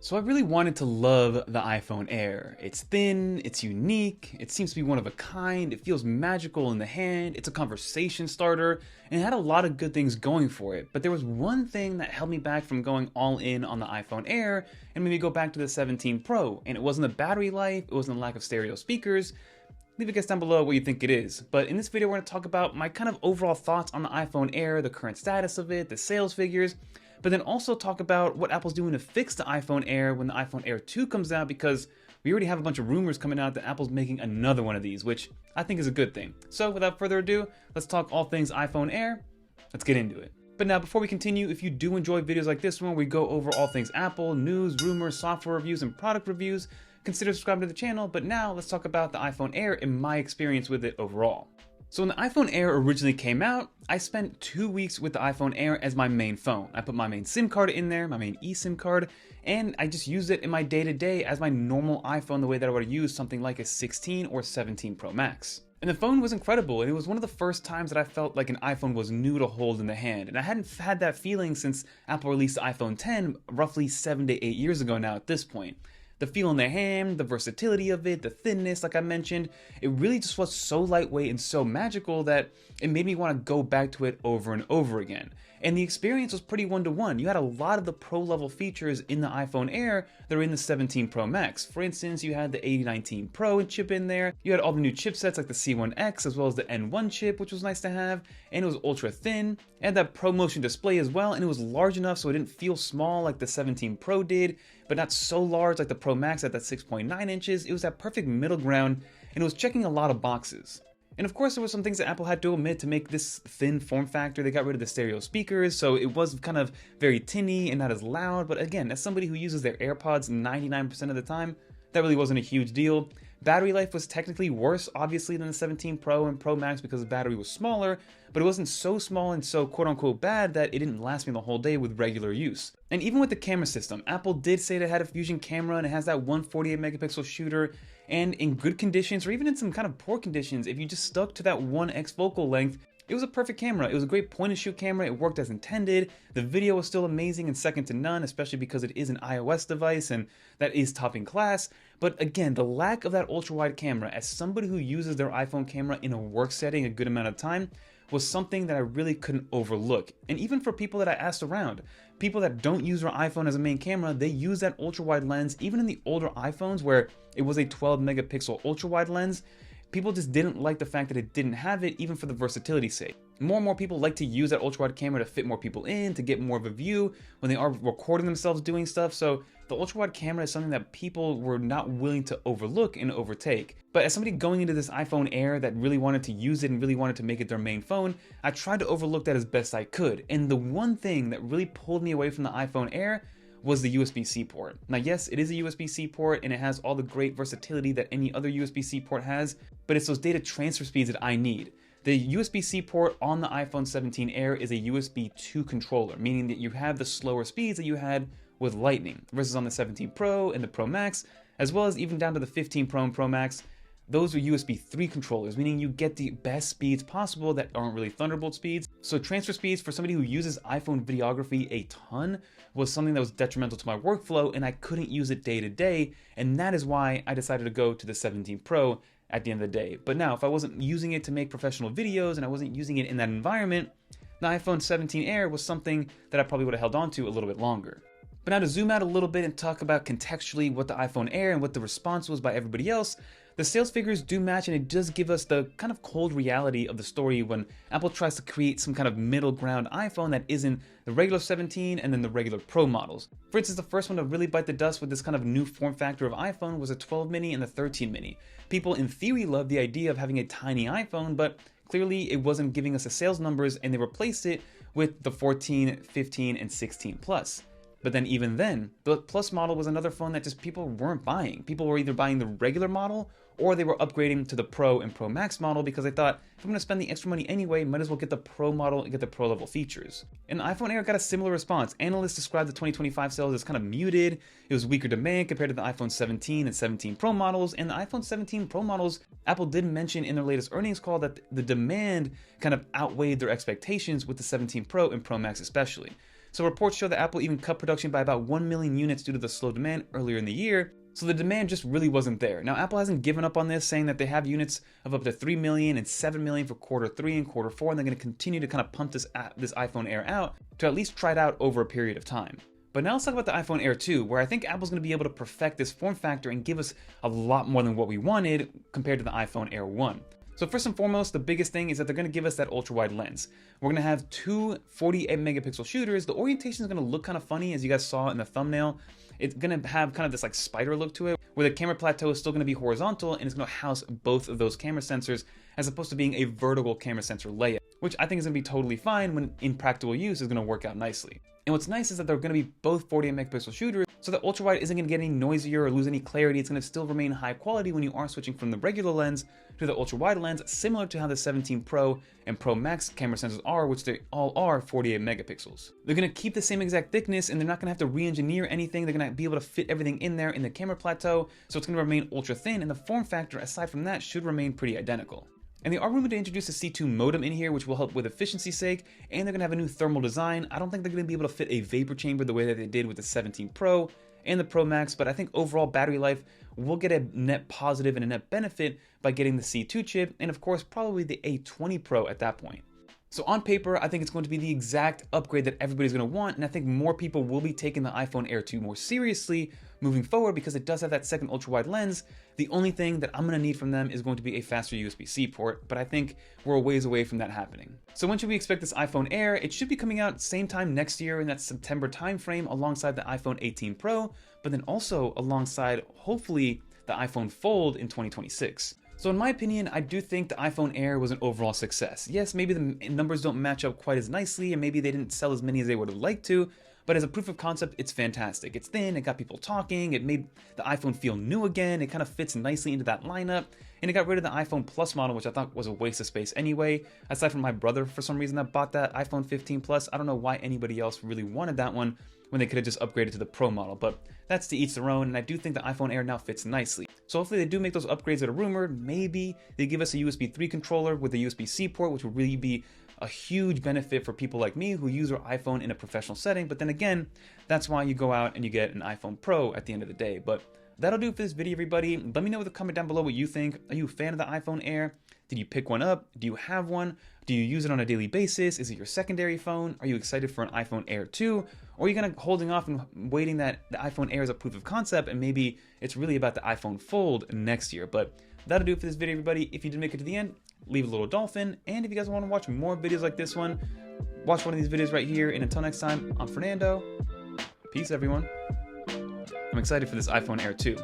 So I really wanted to love the iPhone Air. It's thin, it's unique, it seems to be one of a kind, it feels magical in the hand, it's a conversation starter, and it had a lot of good things going for it. But there was one thing that held me back from going all in on the iPhone Air and made me go back to the 17 Pro, and it wasn't the battery life, it wasn't the lack of stereo speakers. Leave a guess down below what you think it is. But in this video we're going to talk about my kind of overall thoughts on the iPhone Air, the current status of it, the sales figures, but then also talk about what Apple's doing to fix the iPhone Air when the iPhone Air 2 comes out, because we already have a bunch of rumors coming out that Apple's making another one of these, which I think is a good thing. So without further ado, let's talk all things iPhone Air. Let's get into it. But now, before we continue, if you do enjoy videos like this one, where we go over all things Apple, news, rumors, software reviews, and product reviews, consider subscribing to the channel. But now let's talk about the iPhone Air and my experience with it overall. So when the iPhone Air originally came out, I spent 2 weeks with the iPhone Air as my main phone. I put my main SIM card in there, my main eSIM card, and I just used it in my day-to-day as my normal iPhone, the way that I would use something like a 16 or 17 Pro Max. And the phone was incredible, and it was one of the first times that I felt like an iPhone was new to hold in the hand. And I hadn't had that feeling since Apple released the iPhone X roughly 7 to 8 years ago now at this point. The feel in the hand, the versatility of it, the thinness, like I mentioned, it really just was so lightweight and so magical that it made me want to go back to it over and over again. And the experience was pretty one-to-one. You had a lot of the pro-level features in the iPhone Air that are in the 17 Pro Max. For instance, you had the 8019 Pro chip in there. You had all the new chipsets like the C1X as well as the N1 chip, which was nice to have. And it was ultra thin. It had that ProMotion display as well, and it was large enough so it didn't feel small like the 17 Pro did, but not so large like the Pro Max at that 6.9 inches. It was that perfect middle ground, and it was checking a lot of boxes. And of course, there were some things that Apple had to omit to make this thin form factor. They got rid of the stereo speakers, so it was kind of very tinny and not as loud. But again, as somebody who uses their AirPods 99% of the time, that really wasn't a huge deal. Battery life was technically worse, obviously, than the 17 Pro and Pro Max because the battery was smaller, but it wasn't so small and so quote-unquote bad that it didn't last me the whole day with regular use. And even with the camera system, Apple did say it had a Fusion camera and it has that 148 megapixel shooter, and in good conditions, or even in some kind of poor conditions, if you just stuck to that 1x focal length, it was a perfect camera. It was a great point-and-shoot camera. It worked as intended. The video was still amazing and second to none, especially because it is an iOS device and that is top in class. But again, the lack of that ultra-wide camera, as somebody who uses their iPhone camera in a work setting a good amount of time, was something that I really couldn't overlook. And even for people that I asked around, people that don't use their iPhone as a main camera, they use that ultra-wide lens. Even in the older iPhones where it was a 12 megapixel ultra-wide lens, people just didn't like the fact that it didn't have it, even for the versatility's sake. More and more people like to use that ultra-wide camera to fit more people in, to get more of a view when they are recording themselves doing stuff. So the ultra-wide camera is something that people were not willing to overlook and overtake. But as somebody going into this iPhone Air that really wanted to use it and really wanted to make it their main phone, I tried to overlook that as best I could. And the one thing that really pulled me away from the iPhone Air was the USB-C port. Now yes, it is a USB-C port and it has all the great versatility that any other USB-C port has, but it's those data transfer speeds that I need. The USB-C port on the iPhone 17 Air is a USB 2 controller, meaning that you have the slower speeds that you had with Lightning, versus on the 17 Pro and the Pro Max, as well as even down to the 15 Pro and Pro Max. Those are USB 3 controllers, meaning you get the best speeds possible that aren't really Thunderbolt speeds. So transfer speeds for somebody who uses iPhone videography a ton was something that was detrimental to my workflow, and I couldn't use it day to day, and that is why I decided to go to the 17 Pro at the end of the day. But now, if I wasn't using it to make professional videos and I wasn't using it in that environment, the iPhone 17 Air was something that I probably would have held on to a little bit longer. But now to zoom out a little bit and talk about contextually what the iPhone Air and what the response was by everybody else, the sales figures do match, and it does give us the kind of cold reality of the story when Apple tries to create some kind of middle ground iPhone that isn't the regular 17 and then the regular Pro models. For instance, the first one to really bite the dust with this kind of new form factor of iPhone was the 12 mini and the 13 mini. People in theory loved the idea of having a tiny iPhone, but clearly it wasn't giving us the sales numbers, and they replaced it with the 14, 15, and 16 Plus. But then even then, the Plus model was another phone that just people weren't buying. People were either buying the regular model or they were upgrading to the Pro and Pro Max model because they thought, if I'm going to spend the extra money anyway, might as well get the Pro model and get the Pro level features. And the iPhone Air got a similar response. Analysts described the 2025 sales as kind of muted. It was weaker demand compared to the iPhone 17 and 17 Pro models. And the iPhone 17 Pro models, Apple did mention in their latest earnings call that the demand kind of outweighed their expectations with the 17 Pro and Pro Max especially. So reports show that Apple even cut production by about 1 million units due to the slow demand earlier in the year. So the demand just really wasn't there. Now Apple hasn't given up on this, saying that they have units of up to 3 million and 7 million for Q3 and Q4, and they're going to continue to kind of pump this iPhone Air out to at least try it out over a period of time. But now let's talk about the iPhone Air 2, where I think Apple's going to be able to perfect this form factor and give us a lot more than what we wanted compared to the iPhone Air 1. So first and foremost, the biggest thing is that they're going to give us that ultra-wide lens. We're going to have two 48 megapixel shooters. The orientation is going to look kind of funny, as you guys saw in the thumbnail. It's going to have kind of this like spider look to it, where the camera plateau is still going to be horizontal and it's going to house both of those camera sensors, as opposed to being a vertical camera sensor layout, which I think is going to be totally fine when in practical use is going to work out nicely. And what's nice is that they're going to be both 48 megapixel shooters, so the ultra-wide isn't going to get any noisier or lose any clarity. It's going to still remain high quality when you are switching from the regular lens to the ultra-wide lens, similar to how the 17 Pro and Pro Max camera sensors are, which they all are 48 megapixels. They're going to keep the same exact thickness, and they're not going to have to re-engineer anything. They're going to be able to fit everything in there in the camera plateau, so it's going to remain ultra thin, and the form factor, aside from that, should remain pretty identical. And they are rumored to introduce a C2 modem in here, which will help with efficiency's sake, and they're going to have a new thermal design. I don't think they're going to be able to fit a vapor chamber the way that they did with the 17 Pro and the Pro Max, but I think overall battery life will get a net positive and a net benefit by getting the C2 chip, and of course probably the A20 Pro at that point. So on paper, I think it's going to be the exact upgrade that everybody's going to want, and I think more people will be taking the iPhone Air 2 more seriously moving forward because it does have that second ultra-wide lens. The only thing that I'm going to need from them is going to be a faster USB-C port, but I think we're a ways away from that happening. So when should we expect this iPhone Air? It should be coming out same time next year in that September timeframe alongside the iPhone 18 Pro, but then also alongside, hopefully, the iPhone Fold in 2026. So in my opinion, I do think the iPhone Air was an overall success. Yes, maybe the numbers don't match up quite as nicely, and maybe they didn't sell as many as they would have liked to, but as a proof of concept, it's fantastic. It's thin, it got people talking, it made the iPhone feel new again, it kind of fits nicely into that lineup, and it got rid of the iPhone Plus model, which I thought was a waste of space anyway, aside from my brother for some reason that bought that iPhone 15 Plus. I don't know why anybody else really wanted that one when they could have just upgraded to the Pro model, but that's to each their own, and I do think the iPhone Air now fits nicely. So hopefully they do make those upgrades that are rumored. Maybe they give us a USB 3 controller with a USB-C port, which would really be a huge benefit for people like me who use our iPhone in a professional setting. But then again, that's why you go out and you get an iPhone Pro at the end of the day. But that'll do it for this video, everybody. Let me know in the comment down below what you think. Are you a fan of the iPhone Air? Did you pick one up? Do you have one? Do you use it on a daily basis? Is it your secondary phone? Are you excited for an iPhone Air 2? Or are you gonna holding off and waiting that the iPhone Air is a proof of concept and maybe it's really about the iPhone Fold next year? But that'll do it for this video, everybody. If you did make it to the end, leave a little dolphin. And if you guys want to watch more videos like this one, watch one of these videos right here. And until next time, I'm Fernando. Peace, everyone. I'm excited for this iPhone Air 2.